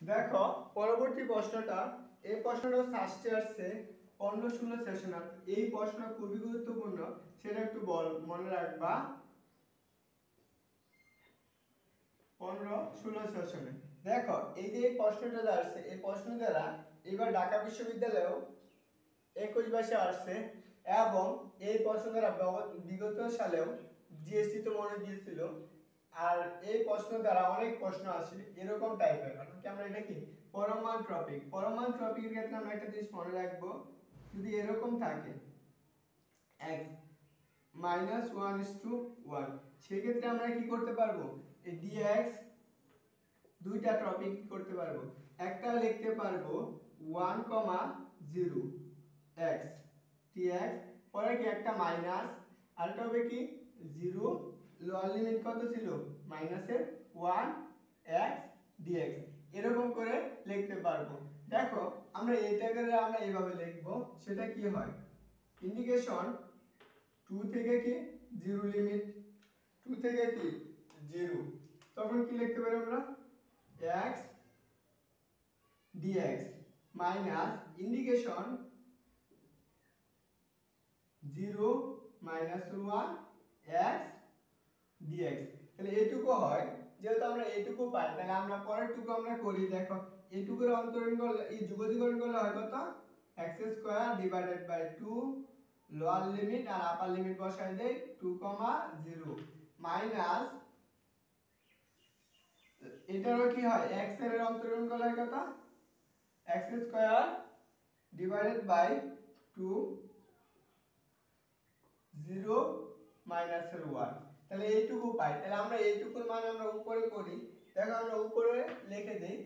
দেখো পরবর্তী প্রশ্নটা, এই প্রশ্নটা সাস্টে আসছে 15-16 সেশন। এই প্রশ্নটা খুবই গুরুত্বপূর্ণ, সেটা একটু মনে রাখবা। 15-16 সেশনে দেখো এই যে প্রশ্নটা আসছে, এই প্রশ্ন দ্বারা এবার ঢাকা বিশ্ববিদ্যালয়েও 21-22 আসছে এবং এই প্রশ্ন দ্বারা বিগত সালেও জিএসটি তো মনে দিয়েছিল। আর এই প্রশ্ন দ্বারা অনেক প্রশ্ন আসে এরকম টাইপের, অর্থাৎ আমরা এটা কি পরমাণু টপিক, পরমাণু টপিকের ক্ষেত্রে আমরা একটা জিনিস মনে রাখবো, যদি এরকম থাকে x -1:1, সেক্ষেত্রে আমরা কি করতে পারবো, এই dx দুইটা টপিক কি করতে পারবো, একটা লিখতে পারবো 1,0 x dx, পরে কি একটা মাইনাস, আরেকটা হবে কি 0, লোয়ার লিমিট কত ছিল মাইনাসের 1 x dx, এরকম করে লিখতে পারবো। দেখো আমরা এইটাকে আমরা এইভাবে লিখবো, সেটা কি হয়, ইন্ডিকেশন 2 থেকে কি 0 লিমিট, 2 থেকে কি 0, তখন কি লিখতে পারি আমরা x dx minus indication 0 -1 x dx। তাহলে এইটুকু হয়, যেহেতু আমরা এইটুকু পাই তাহলে আমরা পরেরটুকু আমরা করি। দেখো এইটুকুর অন্তরণ করলে, এই যুগজীকরণ করলে হয় কত, x² / 2 লোয়ার লিমিট আর আপার লিমিট বসাই দেই 2,0 মাইনাস, এটারও কি হয় x এর অন্তরণ করলে হয় কত, x² / 2 0 -1, তাহলে এইটুকু পাই। তাহলে আমরা এইটুকুর মান আমরা উপরে করি, দেখো আমরা উপরে লিখে দেই।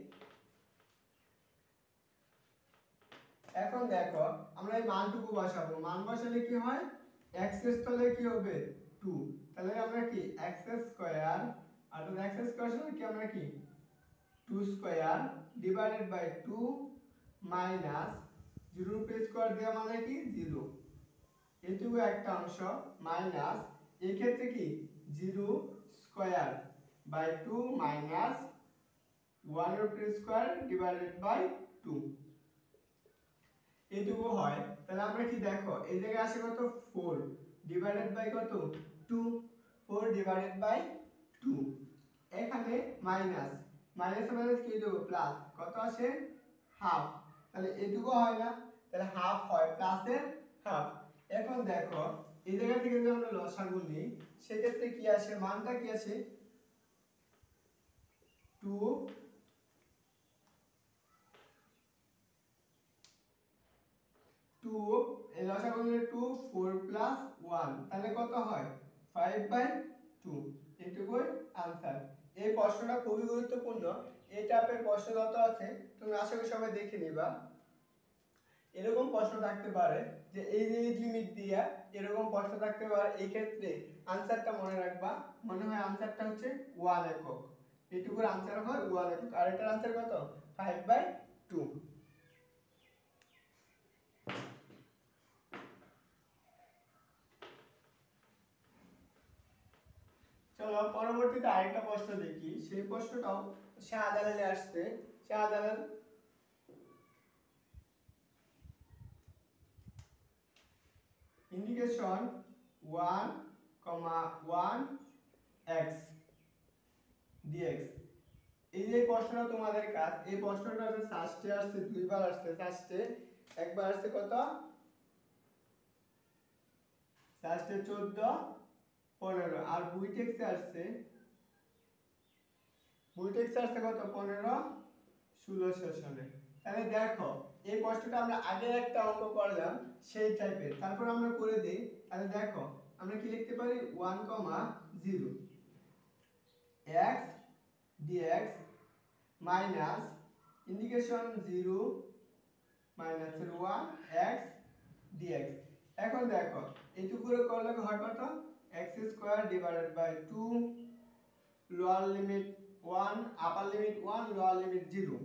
এখন দেখো আমরা এই মানটুকু বসাবো, মান বসালে কি হয়, x এর স্থলে কি হবে 2, তাহলে আমরা কি x² আর x² সমান কি আমরা কি 2² / 2 মাইনাস 0 উপরে স্কয়ার দেওয়া মানে কি 0, এটুকু একটা অংশ মাইনাস, এই ক্ষেত্রে কি 0² / 2 মাইনাস 1 এর উপরে স্কয়ার ডিভাইডেড বাই 2, এটুকু হয়। তাহলে আমরা কি দেখো এই জায়গায় আসে কত 4 ডিভাইডেড বাই কত 2, 4 ডিভাইডেড বাই 2, এখানে মাইনাস, মাইনাস মাইনাস কি দেব প্লাস, কত আসে হাফ, তাহলে এটুকু হয় না, তাহলে হাফ হয় প্লাসের হাফ। এখন দেখো এই জায়গা থেকে যদি আমরা লসাগু নিই, সেক্ষেত্রে কি আসে, মানটা কি আসে 2, 2 এই লসাগু নিলে 2 4 প্লাস 1, তাহলে কত হয় 5/2, এটুকুই आंसर। এই প্রশ্নটা খুবই গুরুত্বপূর্ণ, এই টাইপের প্রশ্ন যত আছে তুমি আশা করি সবাই দেখে নিবা। এরকম প্রশ্ন থাকতে পারে যে এই যে লিমিট দিয়া এরকম প্রশ্ন থাকতে পারে, এই ক্ষেত্রে आंसरটা মনে রাখবা, মনে হয় आंसरটা হচ্ছে 1 একক, এটুকুর आंसर হয় 1 একক, আর এটার आंसर কত 5/2। চলো পরবর্তীতে আরেকটা প্রশ্ন দেখি, সেই প্রশ্নটাও শাহজালালে আসছে। শাহজালাল ইন্ডিকেশন 1,1 x dx, এই যে প্রশ্নটা তোমাদের কাজ, এই প্রশ্নটা সাস্টে আসছে দুইবার আসছে, সাস্টে একবার আসছে কত, সাস্টে 14-15, আর বুইটেক্সে আসছে, বুইটেক্সে আসছে কত 15-16 সেশনে। তাহলে দেখো এই প্রশ্নটা আমরা আগে একটা অঙ্ক করলাম সেই টাইপের, তারপর আমরা করে দেই। তাহলে দেখো আমরা কি লিখতে পারি 1,0 x dx minus indication 0 -1 x dx। এখন দেখো এইটুকু করে করলে হয় কত, x² / 2 লোয়ার লিমিট 1 আপার লিমিট 1 লোয়ার লিমিট 0,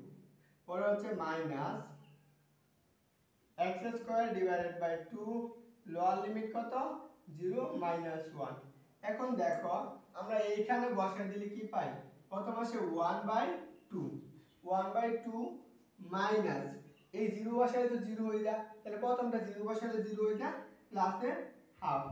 পরে হচ্ছে মাইনাস x² / 2 লোয়ার লিমিট কত 0 -1। এখন দেখো আমরা এইখানে বসাই দিলে কি পাই, প্রথম আসে 1/2, 1/2 মাইনাস এই 0 বসালে তো 0 হয়ে যায়, তাহলে প্রথমটা 0 বসালে 0 হয়ে যায় প্লাসের হাফ।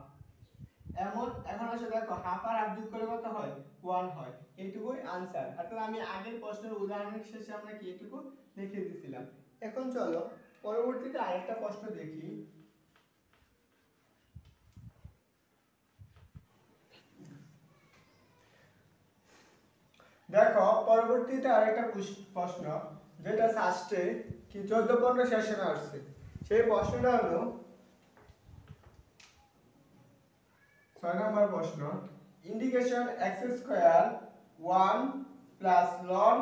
এখন আসলে দেখো হাফ আর হাফ যোগ করে কত হয় 1 হয়, এইটুকুই आंसर। অর্থাৎ আমি আগের প্রশ্নের উদাহরণের শেষে আমরা কি এইটুকু লিখে দিয়েছিলাম। এখন চলো পরবর্তীতে আরেকটা প্রশ্ন দেখি। দেখো পরবর্তীতে আরেকটা প্রশ্ন যেটা সাস্টে কি 14-15 সেশনে আসছে। সেই প্রশ্নটা হলো 6 নম্বর প্রশ্ন, integration x² 1 plus ln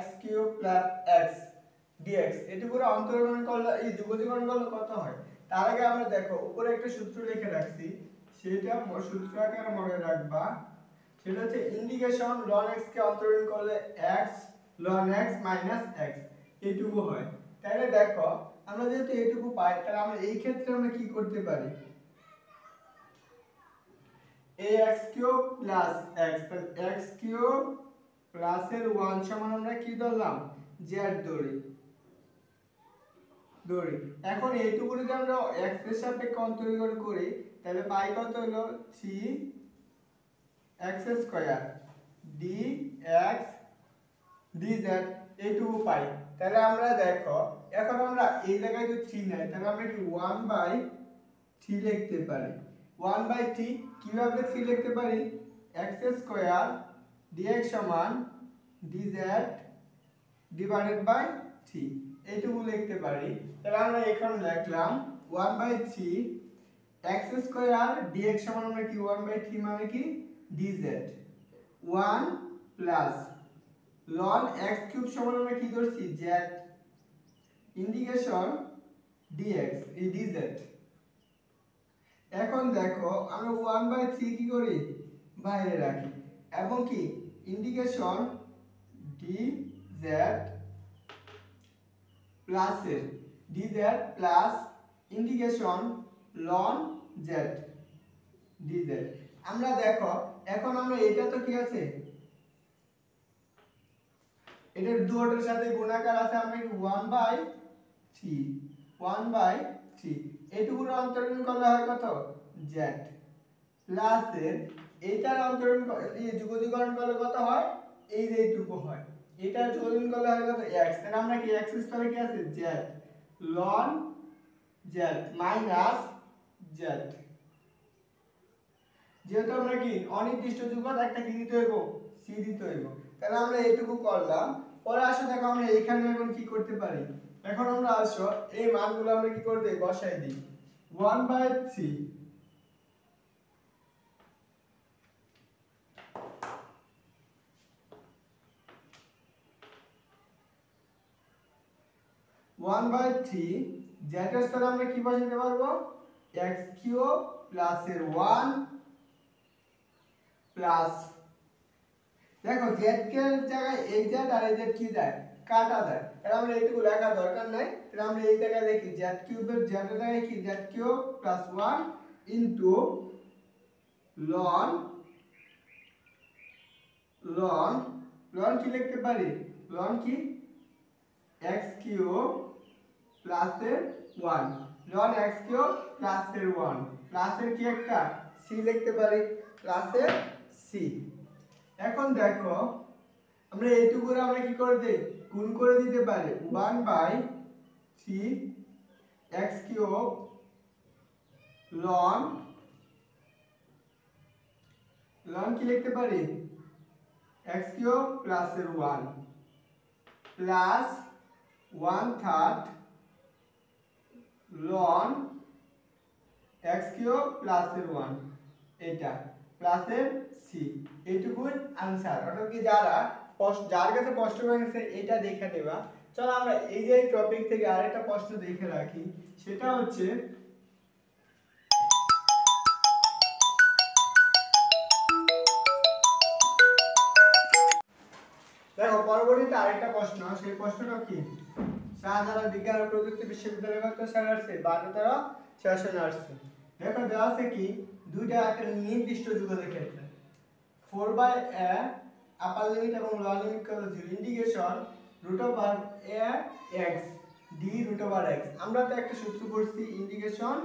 x³ plus x dx এটি পুরো অন্তরীকরণ করলে এই যুগজীকরণ করলে কত হয়। তার আগে আমরা দেখো উপরে একটা সূত্র লিখে রাখছি, সেটা সূত্রটাকে মনে রাখবা। সেটা হচ্ছে ইন্টিগ্রেশন ln x কে অন্তরীকরণ করলে x ln x minus x এইটুকু হয়। তাহলে দেখো আমরা যেহেতু এইটুকু পাই, তাহলে আমরা এই ক্ষেত্রে আমরা কি করতে পারি, ax³ প্লাস x, তাহলে x³ প্লাস এর 1 সমান আমরা কি ধরলাম z ধরি। এখন এইটুকু যদি আমরা x এর সাপেক্ষে অন্তরীকরণ করি তাহলে পাই কত হলো 3x² dx dz এইটুকু পাই। তাহলে আমরা দেখো এখন আমরা এই জায়গায় যদি 3 নাই তাহলে আমরা কি 1/3 লিখতে পারি। 1/3 কিভাবে 3 লিখতে পারি, x² dx সমান dz ডিভাইডেড বাই 3 এইটুকু লিখতে পারি। তাহলে আমরা এখন লিখলাম 1/3 x² dx সমান আমরা কি 1/3 মানে কি dz 1 প্লাস ln x³ সমান আমরা কি ধরছি z ইন্টিগ্রেশন dx এই dz। এখন দেখো আমরা 1/3 কি করি বাইরে রাখি এবং কি ইন্টিগ্রেশন dz প্লাস এর dz plus integration ln z dz। আমরা দেখো এখন আমরা এটা তো কি আছে এটার দুটোর সাথে গুণাকার আছে, আমরা কি 1/3 এইটুকুর অন্তরীকরণ করলে হয় কত z প্লাস এর এইটার অন্তরীকরণ এই যুগজীকরণ করলে কত হয় এই যে এইটুকু হয়, এটার যুগজীকরণ করলে হয় কত x। তাহলে আমরা কি x এর স্থলে কি আছে z ln z minus z, যেহেতু আমরা কি অনির্দিষ্ট যুগত একটা কি দিতে হইব c দিতে হইব। তাহলে আমরা এইটুকু করলাম। পরে আসো দেখো আমরা এখানে এখন কি করতে পারি, এখন আমরা আসো এই মানগুলো আমরা কি করতে বসাই দিই 1/3 z এর স্থলে আমরা কি বসাতে পারবো x³ প্লাস এর 1 প্লাস দেখো z কে জায়গায় এই z আর এই z কি যায় কাটা যায়, তাহলে আমরা এইটুকু লেখা দরকার নাই। তাহলে আমরা এই জায়গায় লিখি z³ এর z এর জায়গায় কি z³ প্লাস 1 ইনটু ln কি লিখতে পারি ln কি x³ প্লাস এর 1 ln x³ প্লাস এর 1 প্লাস এর কি একটা c লিখতে পারি প্লাস এর c। এখন দেখো আমরা এইটুকু আমরা কি করে দেই গুণ করে দিতে পারি 1/3 x³ ln কি লিখতে পারি x³ প্লাস এর 1 প্লাস 1/3 ln x³ প্লাস এর 1 এটা প্লাস এর c এইটুকুই आंसर। অর্থাৎ কি যার কাছে প্রশ্ন হয়েছে এটা দেখে নেবা। চলো আমরা এই যে টপিক থেকে আরেকটা প্রশ্ন দেখে রাখি, সেটা হচ্ছে দেখো পরবর্তীতে আরেকটা প্রশ্ন, সেই প্রশ্নটা কি শাহজালাল বিজ্ঞান ও প্রযুক্তি বিশ্ববিদ্যালয় কত সালে আসছে 12 সেশনে আসছে। দেখো দেওয়া আছে কি দুইটা একটা নির্দিষ্ট যুগলের ক্ষেত্রে 4/a আপার লিমিট এবং লোয়ার লিমিট কত 0 integration root over a x d root over x. আমরা তো একটা সূত্র পড়ছি integration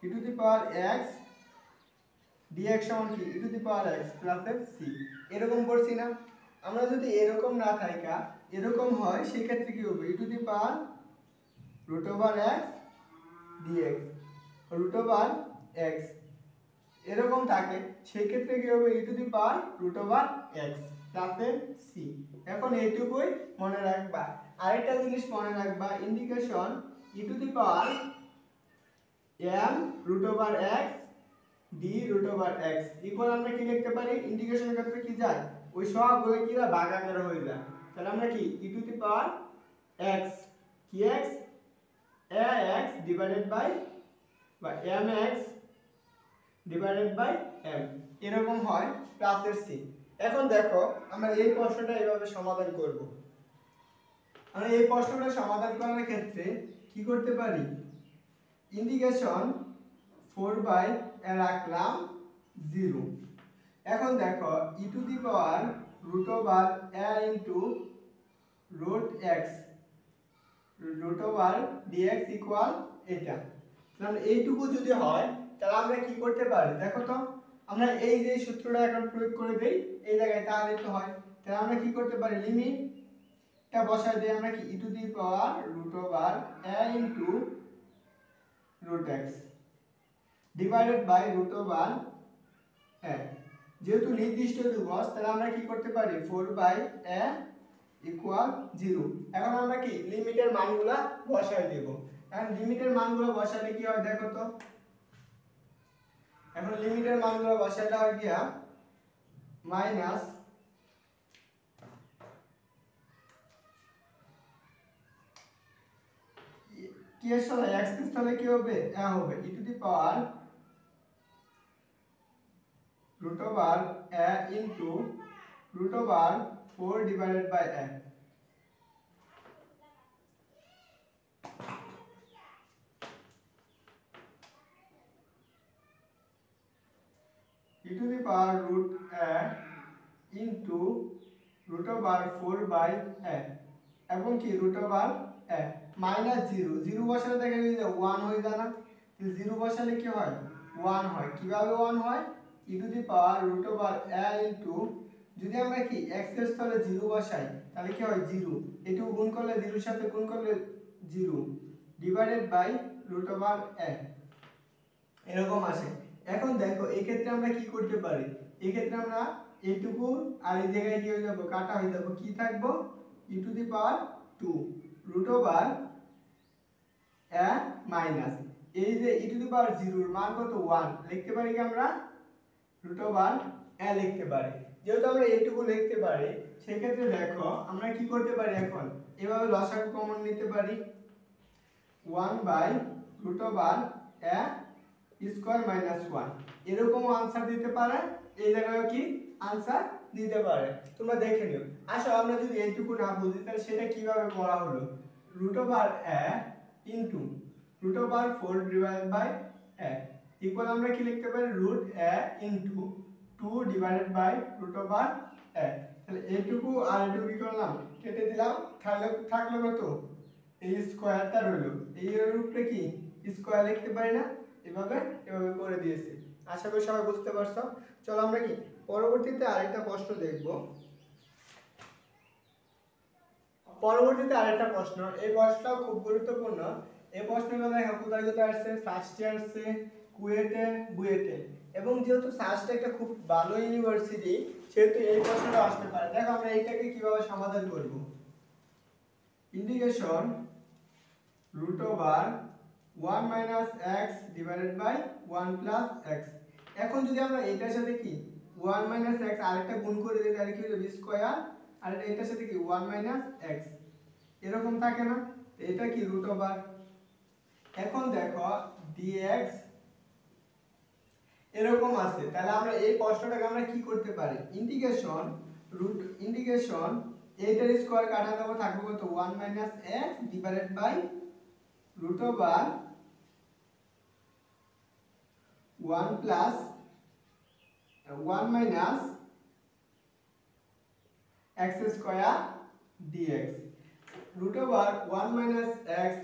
e to the power x dx সমান কি e to the power x plus C, এরকম পড়ছি না? আমরা যদি এরকম না থাকা এরকম হয় সেই ক্ষেত্রে কি হবে e to the power root over x dx root over x এরকম থাকে সেই ক্ষেত্রে কি হবে e to the power root over x plus C. এখন এইটুকুই মনে রাখবা। আরেকটা জিনিস মনে রাখবা, integration e to the power m root over x d root over x equal আমরা কি লিখতে পারি, ইন্টিগ্রেশনের ক্ষেত্রে কি যায় ওই সবগুলো কি না ভাগাকার হয়ে যায়। তাহলে আমরা কি e to the power x কি x ax ডিভাইডেড বাই বা mx ডিভাইডেড বাই m এরকম হয় প্লাসের সি। এখন দেখো আমরা এই প্রশ্নটা এইভাবে সমাধান করব। আমরা এই প্রশ্নটা সমাধান করার ক্ষেত্রে কি করতে পারি, ইন্টিগ্রেশন 4 বাই রাখলাম 0। এখন দেখো e to the power root over a into root x root over dx equal এটা। তাহলে এইটুকু যদি হয় তাহলে আমরা কি করতে পারি দেখো তো, আমরা এই যে সূত্রটা এখন প্রয়োগ করে দেই এই জায়গায়, তাহলে তো হয়। তাহলে আমরা কি করতে পারি, লিমিটটা বসাই দেই আমরা কি e to the power root over a into root x divided by root over a। যেহেতু নির্দিষ্ট ধ্রুবক তাহলে আমরা কি করতে পারি 4 বাই a ইকুয়াল 0। এখন আমরা কি লিমিটের মানগুলো বসাই দেব। এখন লিমিটের মানগুলো বসালে কি হয় দেখো তো, এখন লিমিটের মানগুলো বসাইলে হয় গিয়া মাইনাস কি এর সাথে x এর সাথে কি হবে a হবে e to the power root over a into root over 4 divided by a। e to the power root a into root over 4 by a এবং কি root over a minus 0 0 বসালে দেখা যায় যে 1 হয়ে যায় না, 0 বসালে কি হয় 1 হয়। কিভাবে 1 হয়, e to the power root over a into যদি আমরা কি x এর স্থলে 0 বসাই তাহলে কি হয় 0, এটুকু গুণ করলে 0 এর সাথে গুণ করলে 0 divided by root over a এরকম আসে। এখন দেখো এই ক্ষেত্রে আমরা কি করতে পারি, এই ক্ষেত্রে আমরা এইটুকু আর এই জায়গায় কি হয়ে যাব কাটা হয়ে যাব, কি থাকবো e to the power 2 root over a minus এই যে e to the power 0 এর মান কত 1 লিখতে পারি কি আমরা root over a লিখতে পারি। যেহেতু আমরা এইটুকু লিখতে পারি সেই ক্ষেত্রে দেখো আমরা কি করতে পারি, এখন এভাবে লসাগু কমন নিতে পারি 1 by root over a square minus 1 এরকম आंसर দিতে পারে, এই জায়গায় কি आंसर দিতে পারে তোমরা দেখে নিও। আসলে আমরা যদি এইটুকু না বুঝি তাহলে সেটা কিভাবে করা হলো, root over a into root over 4 divided by a equal আমরা কি লিখতে পারি root a into 2 divided by root over a। তাহলে এইটুকু আর এইটুকু কি করলাম কেটে দিলাম, থাকলো কত এই স্কয়ারটা রইলো, এই এর উপরে কি স্কয়ার লিখতে পারি না, এভাবে করে দিয়েছি। আশা করি সবাই বুঝতে পারছো। চলো আমরা কি পরবর্তীতে আরেকটা প্রশ্ন দেখব। পরবর্তীতে আরেকটা প্রশ্ন, এই প্রশ্নটাও খুব গুরুত্বপূর্ণ। এই প্রশ্নগুলো দেখো কোথায় কোথায় আসছে, ফার্স্টে আসছে, কুয়েটে, বুয়েটে, এবং যেহেতু সাস্ট একটা খুব ভালো ইউনিভার্সিটি সেহেতু এই প্রশ্নটা আসতে পারে। দেখো আমরা এইটাকে কিভাবে সমাধান করব, integration root over 1 minus x divided by 1 plus x। এখন যদি আমরা এটার সাথে কি 1 minus x আরেকটা গুণ করে দিই তাহলে কি হবে স্কয়ার, আর এটার সাথে কি 1 minus x এরকম থাকে না, এটা কি root over। এখন দেখো dx এরকম আছে, তাহলে আমরা এই প্রশ্নটাকে আমরা কি করতে পারি, ইন্টিগ্রেশন এইটার স্কয়ার কাটা দেবো থাকবে কত 1 minus x divided by root over 1 plus 1 minus x square dx root over 1 minus x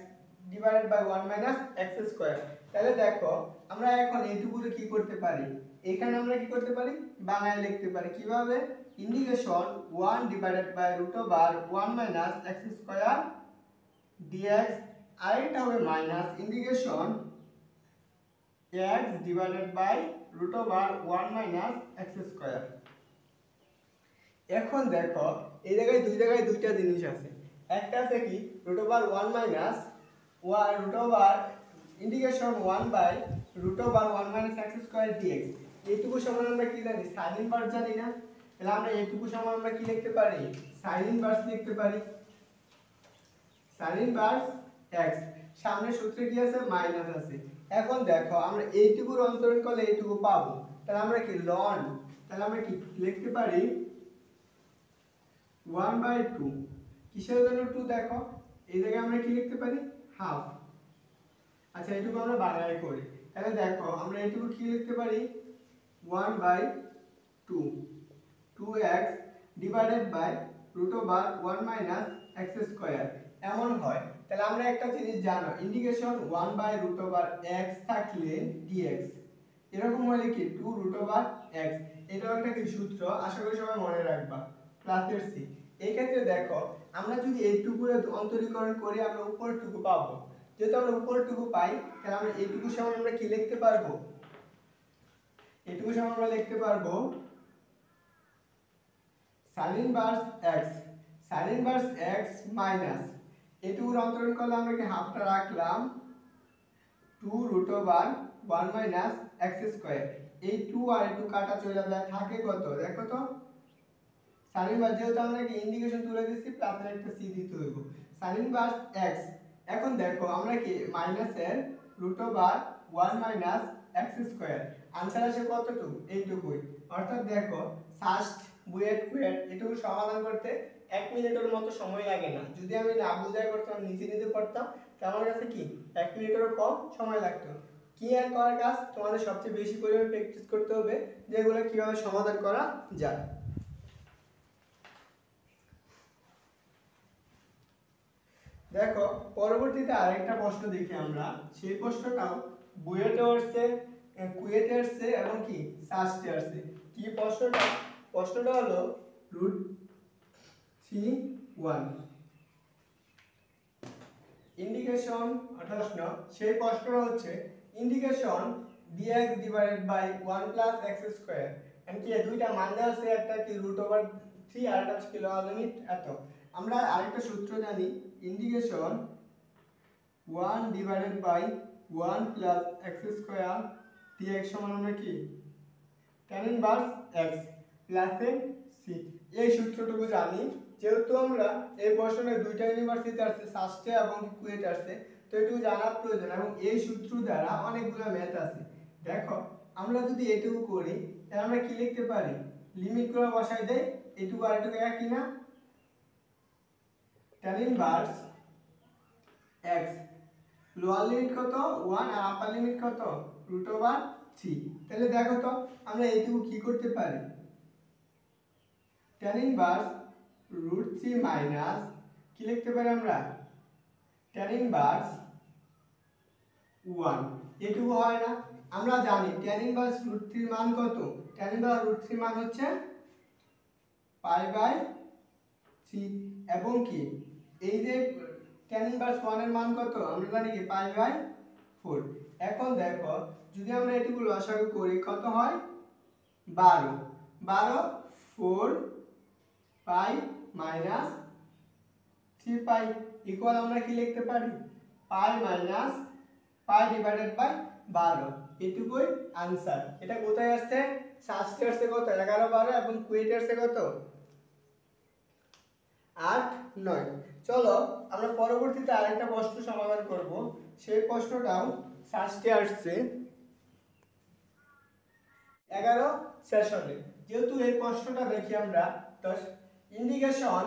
divided by 1 minus x square. তাহলে দেখো আমরা এখন এইটুকুরে কি করতে পারি, এখানে আমরা কি করতে পারি বাংলায় লিখতে পারি কিভাবে, integration 1 divided by root over 1 minus x square dx, আর এটা হবে minus integration x divided by root over 1 minus x square. এখন দেখো এই জায়গায় দুইটা জিনিস আছে, একটা আছে কি root over 1 minus root over integration 1 by root over 1 minus x square dx। এইটুকু সমান আমরা কি জানি, সাইন ইনভার্স জানি না, তাহলে আমরা এইটুকু সমান আমরা কি লিখতে পারি, সাইন ইনভার্স লিখতে পারি। সাইন ইনভার্স x, সামনে সূত্রে কি আছে মাইনাস আছে। এখন দেখো আমরা এইটুকুর অন্তরণ করলে এইটুকু পাবো, তাহলে আমরা কি লন, তাহলে আমরা কি লিখতে পারি 1/2, কিসের জন্য 2 দেখো এই জায়গায় আমরা কি লিখতে পারি হাফ। আচ্ছা এইটুকু আমরা বানাই করি, তাহলে দেখো আমরা এইটুকু কি লিখতে পারি 1/2 2x divided by root over 1 minus x square. এমন হয় তাহলে আমরা একটা জিনিস জানো, integration 1 by root over x থাকলে dx এরকম হলে কি 2 রুট ওভার x, এটাও একটা কি সূত্র, আশা করি সবাই মনে রাখবা প্লাসের সি। এই ক্ষেত্রে দেখো আমরা যদি এইটুকুরে অন্তরীকরণ করি আমরা উপরটুকু পাবো, যেহেতু আমরা উপরটুকু পাই তাহলে আমরা এইটুকু সমান আমরা কি লিখতে পারবো, এইটুকু সমান আমরা লিখতে পারবো sin inverse x, sin inverse x minus এইটুকুর অন্তরণ করলে আমরা কি হাফটা রাখলাম 2 root over 1 minus x square. এই 2 আর 2 কাটা চলে যায়, থাকে কত দেখো তো, sin ইনভার্স যেহেতু আমরা কি ইন্টিগ্রেশন তুলে দিচ্ছি প্লাসের একটা সি দিতে হইব, sin ইনভার্স x। এখন দেখো আমরা কি মাইনাসের root over 1 minus x square, answer আসে কতটুকু এইটুকুই। অর্থাৎ দেখো ফার্স্ট বুয়েট কুয়েট এটুকু সমাধান করতে 1 মিনিটের মতো সময় লাগে না, যদি আমি না বুঝাই করতাম নিজে নিজে করতাম তাহলে আমার কাছে কি 1 মিনিটেরও কম সময় লাগতো। কি আর করার কাজ, তোমাদের সবচেয়ে বেশি পরিমাণে প্র্যাকটিস করতে হবে যেগুলো কিভাবে সমাধান করা যায়। দেখো পরবর্তীতে আরেকটা প্রশ্ন দেখি আমরা, সেই প্রশ্নটাও বুয়েটে আসছে, কুয়েটে আসছে এবং কি সাস্টে আসছে। কি প্রশ্নটা, প্রশ্নটা হলো √3(1) ইন্টিগ্রেশন 28 সেই প্রশ্নটা হচ্ছে integration dx divided by 1 plus x square, and কি দুইটা মান দেওয়া আছে, একটা কি √3 আর একটা হচ্ছে লোয়ার লিমিট এত। আমরা আরেকটা সূত্র জানি, integration 1 divided by 1 plus x square dx সমান আমরা কি tan ইনভার্স x প্লাসের c। এই সূত্রটুকু জানি, যেহেতু আমরা এই প্রশ্নে দুইটা ইউনিভার্সিটি আসছে সাস্টে এবং কুয়েট আসছে, তো এটুকু জানার প্রয়োজন এবং এই সূত্র দ্বারা অনেকগুলো ম্যাথ আছে। দেখো আমরা যদি এটুকু করি তাহলে আমরা কি লিখতে পারি, লিমিটগুলো বসাই দেই, এটুকু আর এটুকু একই না, tan inverse x lower limit কত 1 আর আপার লিমিট কত √3। তাহলে দেখো তো আমরা এইটুকু কি করতে পারি, tan ইনভার্স √3 মাইনাস কি লিখতে পারি আমরা tan ইনভার্স 1, এটুকু হয় না, আমরা জানি tan ইনভার্স √3 মান কত, tan ইনভার্স √3 মান হচ্ছে π/3 এবং কি এই যে tan ইনভার্স 1 এর মান কত আমরা জানি কি π/4। এখন দেখো যদি আমরা এটুকু লসাগু করি কত হয় 12, 4 পাই মাইনাস 3 পাই ইকুয়াল আমরা কি লিখতে পারি পাই মাইনাস পাই ডিভাইডেড বাই 12, এটুকুই आंसर। এটা কোথায় আসছে, সাস্টে আসছে কত 11 12 এবং কুয়েটে আসছে কত 8 9। চলো আমরা পরবর্তীতে আরেকটা প্রশ্ন সমাধান করব, সেই প্রশ্নটাও সাস্টে আসছে 11 সেশনে। যেহেতু এই প্রশ্নটা দেখি আমরা, তো integration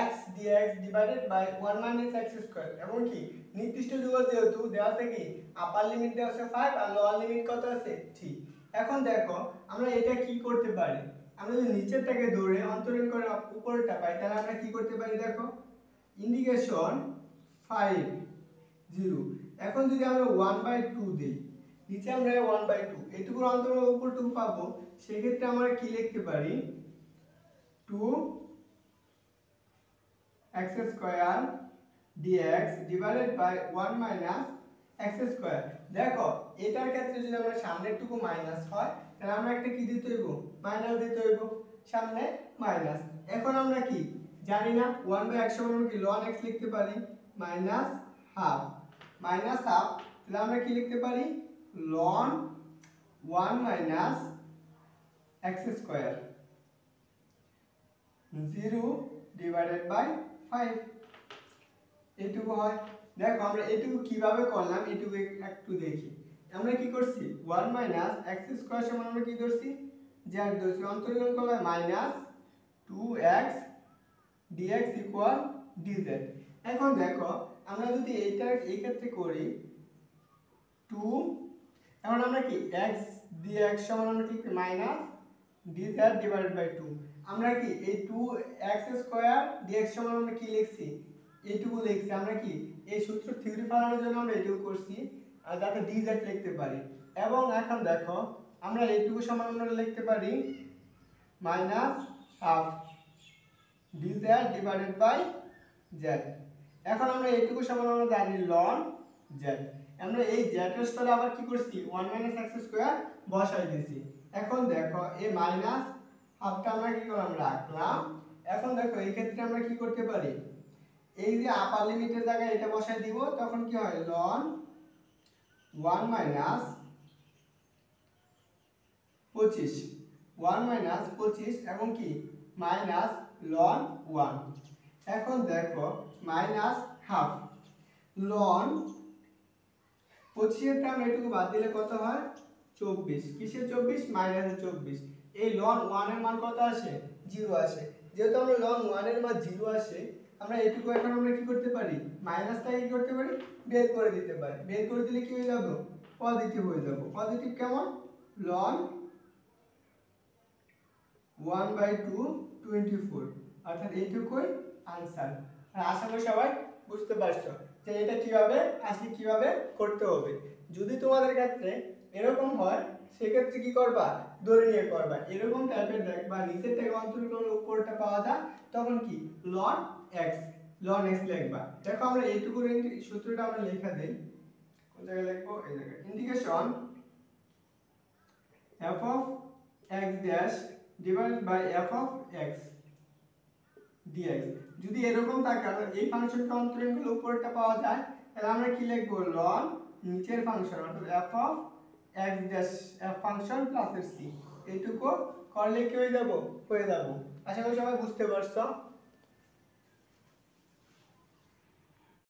x dx divided by 1 minus x square, এমন কি নির্দিষ্ট যুগল যেহেতু দেওয়া আছে কি আপার লিমিট দেওয়া আছে 5 আর লোয়ার লিমিট কত আছে 3। এখন দেখো আমরা এটা কি করতে পারি, আমরা যদি নিচেরটাকে ধরে অন্তরণ করে উপরেরটা পাই তাহলে আমরা কি করতে পারি দেখো, ইন্টিগ্রেশন 5 0। এখন যদি আমরা 1/2 দিই, নিচে আমরা 1/2 এটুকুর অন্তরণ উপরটুকু পাবো, সেক্ষেত্রে আমরা কি লিখতে পারি 2x square dx divided by 1 minus x square. দেখো এটার ক্ষেত্রে যদি আমরা সামনেরটুকু মাইনাস হয় তাহলে আমরা একটা কি দিতে হইব, মাইনাস দিতে হইব, সামনে মাইনাস। এখন আমরা কি জানি না 1/x সমান কি ln x লিখতে পারি মাইনাস হাফ, মাইনাস হাফ, তাহলে আমরা কি লিখতে পারি ln 1 minus x square 0 divided by 5 এটুকু হয়। দেখো আমরা এটুকু কিভাবে করলাম এটুকু একটু দেখি। আমরা কি করছি 1 মাইনাস x স্কয়ার সমান আমরা কি ধরছি z ধরছি, অন্তর্গণ করলে minus 2x dx equal dz। এখন দেখো আমরা যদি এইটা এই ক্ষেত্রে করি 2, এখন আমরা কি x dx সমান আমরা কি মাইনাস dz ডিভাইডেড বাই 2। আমরা কি এই 2x স্কয়ার dx সমান আমরা কি লিখছি এইটুকু লিখছি। আমরা কি এই সূত্র থিওরি ফেলানোর জন্য আমরা এইটুকু করছি আর যাতে dz লিখতে পারি। এবং এখন দেখো আমরা এইটুকু সমান আমরা লিখতে পারি minus half dz divided by z। এখন আমরা এইটুকু সমান আমরা জানি ln z। আমরা এই z এর স্থলে আবার কি করছি 1 মাইনাস x স্কয়ার বসাই দিয়েছি। এখন দেখো এই মাইনাস হাফটা আমরা কি করলাম রাখলাম। এখন দেখো এই ক্ষেত্রে আমরা কি করতে পারি, এই যে আপার লিমিটের জায়গায় এটা বসাই দিব, তখন কি হয় ln 1 মাইনাস 25 1 মাইনাস 25 এবং কি মাইনাস ln 1। এখন দেখো মাইনাস হাফ ln 25 এর টার্ম এটুকু বাদ দিলে কত হয় 24। কিসের 24 মাইনাসের 24। এই ln 1 এর মান কত আসে 0 আসে। যেহেতু আমরা ln 1 এর মান 0 আসে, আমরা এটুকু এখন আমরা কি করতে পারি মাইনাসটা কি করতে পারি বের করে দিতে পারি। বের করে দিলে কি হয়ে যাবে পজিটিভ হয়ে যাবে। পজিটিভ কেমন ln 1/2 24, অর্থাৎ এইটুকুই आंसर। আর আশা করি সবাই বুঝতে পারছো যে এটা কিভাবে আসলে কিভাবে করতে হবে। যদি তোমাদের ক্ষেত্রে এরকম হয় সেক্ষেত্রে কি করবা ধরে নিয়ে করবা। এরকম টাইপের দেখবা নিচের থেকে অন্তর্গণ উপরটা পাওয়া যায় তখন কি ln x লিখবা। দেখো আমরা এইটুকুর সূত্রটা আমরা লেখা দেই, কোন জায়গায় লিখবো এই জায়গায়, integration f of x dash divided by f of x dx। যদি এরকম থাকে এই ফাংশনটা অন্তরঙ্গের উপরটা পাওয়া যায় তাহলে আমরা কি লিখব ln নিচের ফাংশন অর্থাৎ f of x dash f function plus c। এইটুকু করলে কি হয়ে যাব আশা করি সবাই বুঝতে পারছো।